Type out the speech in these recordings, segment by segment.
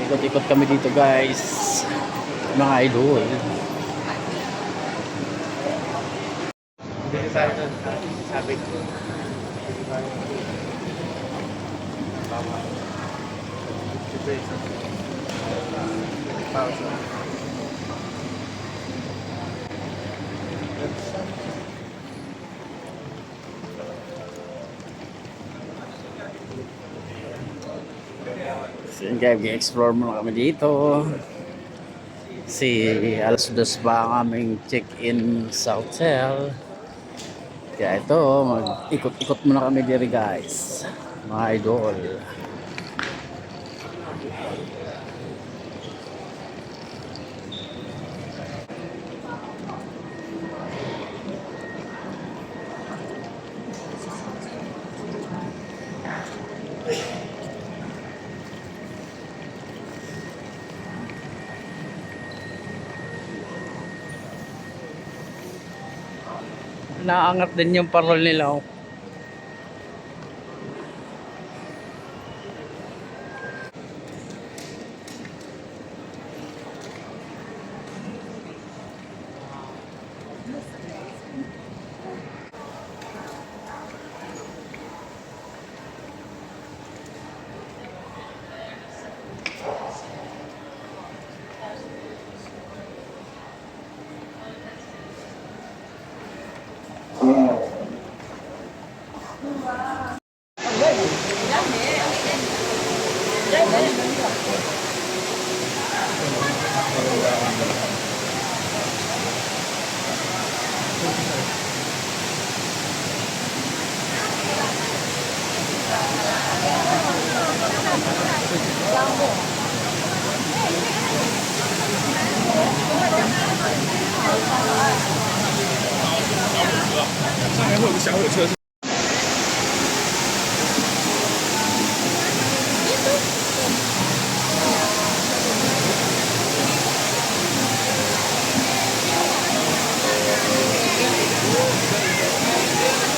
Ikot-ikot kami dito guys, mga idol. Hindi tayo nun, sabi ko. Tama. 50 pesos. 1,000. So yun guys, explore muna kami dito. Alas 2 pa ang aming check-in sa hotel. Kaya ito, mag-ikot-ikot muna kami dito guys, mga idol. Naangat din yung parol nila. Oh.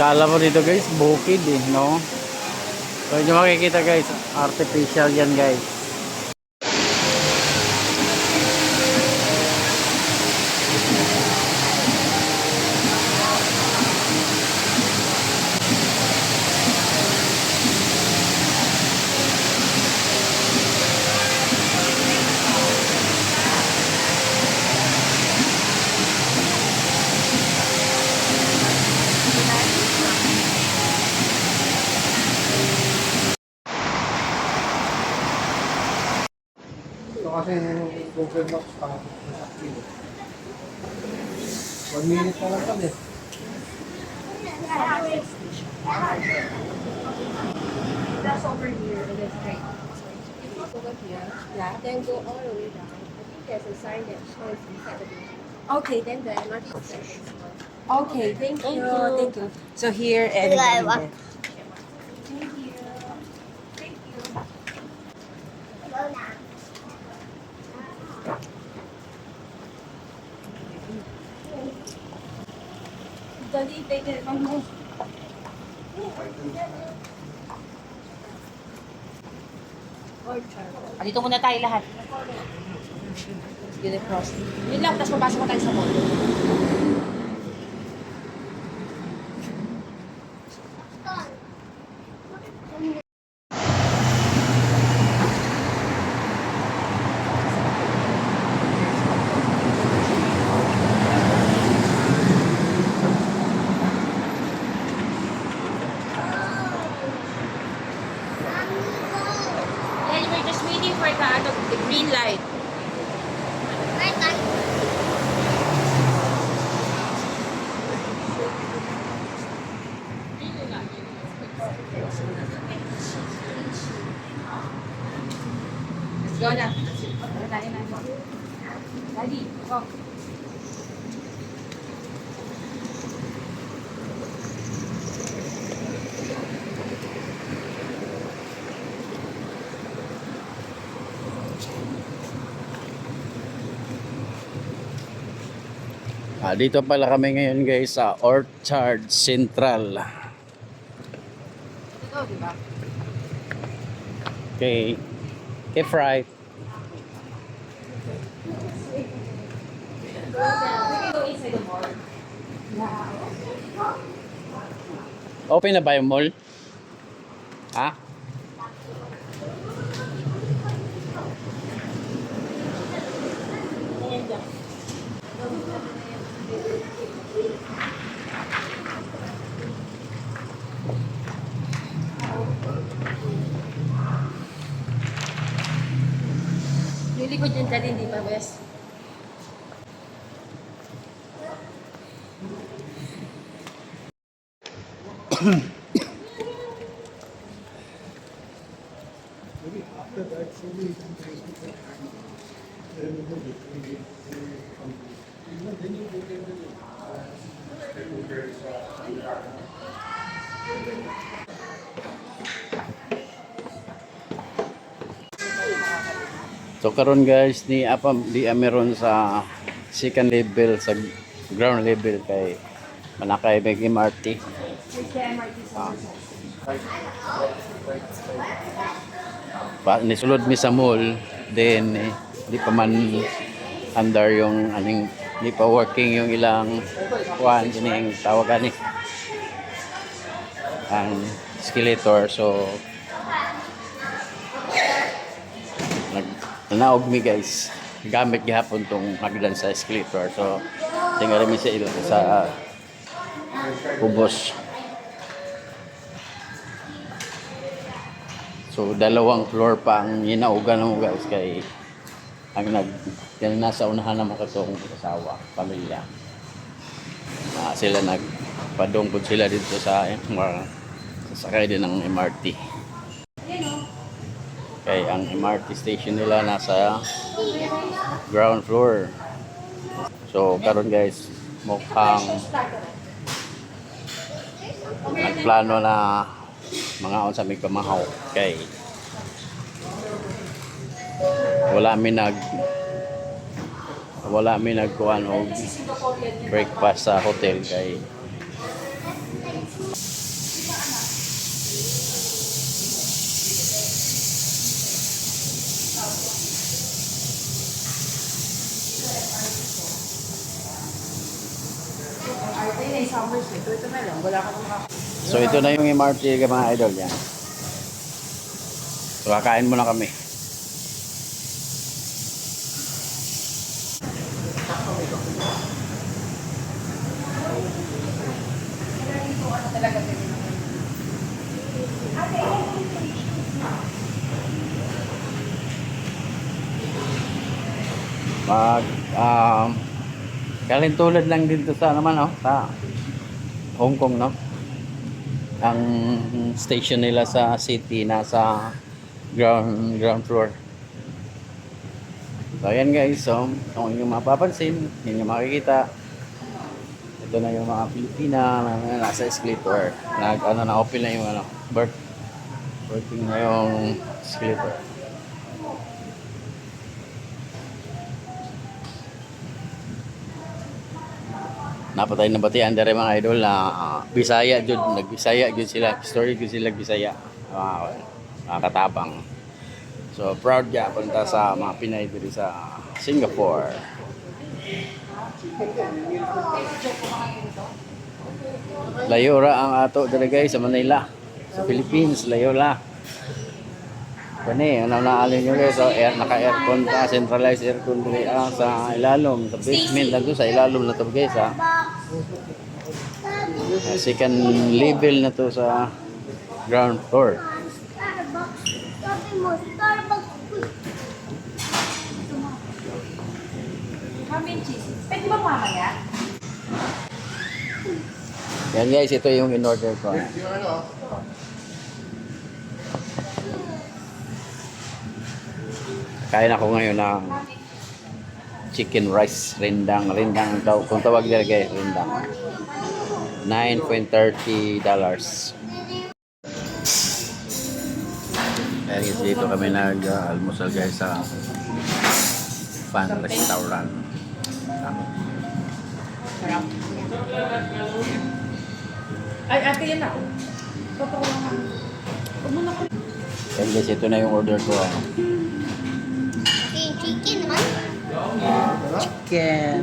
Kala mo dito guys, bukid eh, no? So yun yung makikita guys, artificial yan guys. So kasi Google Maps pa, 1 minute na lang kami. That's over here, and it's straight. If you go here, yeah, then go all the way down. I think there's a sign that shows inside the building. Okay, then the MRT station. Okay, thank you. Thank you. So here and Thank you. Daddy, take it from me. Dito muna tayo lahat. Yun cross. Yun lang, tapos papasok ko tayo sa mall. Then we're just waiting for the green light. Let's go na. Daddy, go. Dito pala kami ngayon guys sa Orchard Central. Ito, di ba? Okay. Okay, Fry. can go inside the mall. Open na ba yung mall? Ha? Lilikod yung dali, di ba, Wes? Maybe after that, slowly you can trace it. Then you then you go get the So karon guys ni di meron sa second level sa ground level kay manakay may MRT. Nisulod mi sa mall then di pa man under yung aning di pa working yung ilang kuan ining tawagan ni ang escalator so naog mi guys gamit gihapon tong hagdan sa escalator so tingala mi sa ilo sa kubos so dalawang floor pa ang hinaugan mo guys kay ang yan nasa unahan naman katong asawa pamilya sila nagpadungkod sila dito sa sasakay din ng MRT. Kaya ang MRT station nila nasa ground floor. So karon guys, mukhang nagplano na mga unsa may pamahaw kay wala mi nagkuan og breakfast sa hotel kay so ito na yung MRT mga idol yan. So kakain muna kami. Kalintulad lang dito sa naman sa Hong Kong ang station nila sa city nasa ground floor. So ayan guys, so kung inyong mapapansin, inyong makikita ito na yung mga Pilipina na nasa escalator na open na yung working na yung escalator. Napatay na batian dere mga idol na Bisaya jud nagbisaya jud sila story jud sila Bisaya katabang so proud ya punta sa mga Pinay diri sa Singapore. Layo ra ang ato dere guys sa Manila sa Philippines layo la kani naalin nyo guys so naka-aircon pa centralized aircon diri sa ilalom sa basement lang to sa ilalom na to guys second level na to sa ground floor. Pwede ba mamaya? Yan guys, ito yung in-order ko. Kain ako ngayon ng chicken rice, rindang kung tawag nila guys, rindang. $9.30. Kaya guys, dito kami nag-almusal guys sa Fan Restaurant. Ay, ate yan ako. Totoo naman. Kaya guys, ito na yung order ko. Chicken naman? Chicken.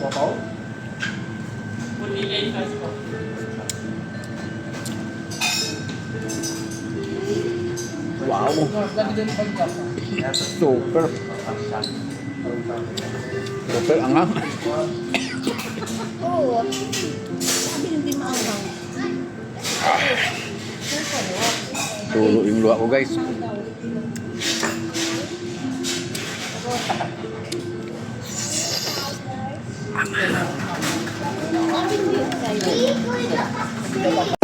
Babaw? Wow. Super. Super angang. Oo. Sabi hindi maanghang. Tulo yung luwa ko guys. Sabi hindi.